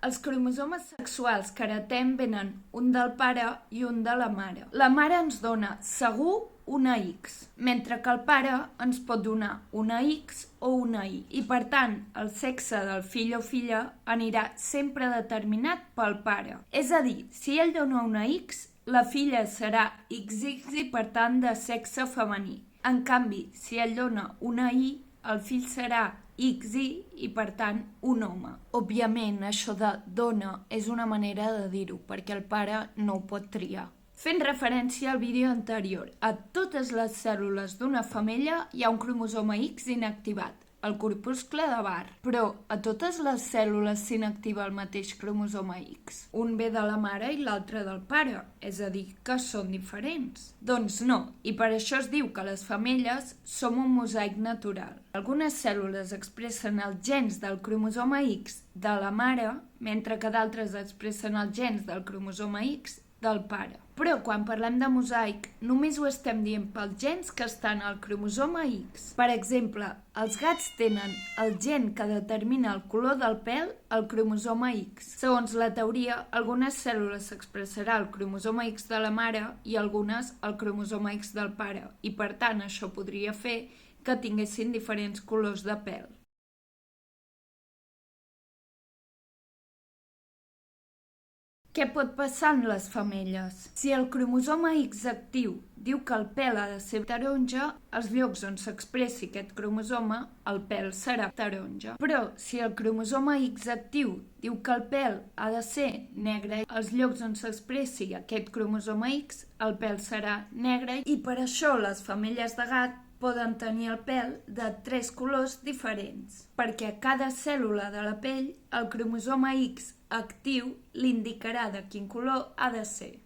Els cromosomes sexuals que heretem venen un del pare i un de la mare. La mare ens dona segur una X, mentre que el pare ens pot donar una X o una Y. I per tant, el sexe del fill o filla anirà sempre determinat pel pare. És a dir, si ell dona una X, la filla serà XX i per tant de sexe femení. En canvi, si ell dona una Y, el fill serà XY i per tant un home. Òbviament això de dona és una manera de dir-ho perquè el pare no ho pot triar. Fent referència al vídeo anterior, a totes les cèl·lules d'una femella hi ha un cromosoma X inactivat, el corpuscle de Barr, però a totes les cèl·lules s'inactiva el mateix cromosoma X. Un ve de la mare i l'altre del pare, és a dir, que són diferents. Doncs no, i per això es diu que les femelles som un mosaic natural. Algunes cèl·lules expressen els gens del cromosoma X de la mare, mentre que d'altres expressen els gens del cromosoma X del pare. Però quan parlem de mosaic, només ho estem dient pels gens que estan al cromosoma X. Per exemple, els gats tenen el gen que determina el color del pèl al cromosoma X. Segons la teoria, algunes cèl·lules s'expressarà el cromosoma X de la mare i algunes el cromosoma X del pare, i per tant això podria fer que tinguessin diferents colors de pèl. Què pot passar en les femelles? Si el cromosoma X actiu diu que el pèl ha de ser taronja, als llocs on s'expressi aquest cromosoma, el pèl serà taronja. Però si el cromosoma X actiu diu que el pèl ha de ser negre, als llocs on s'expressi aquest cromosoma X, el pèl serà negre i per això les femelles de gat poden tenir el pèl de 3 colors diferents, perquè a cada cèl·lula de la pell el cromosoma X actiu l'indicarà de quin color ha de ser.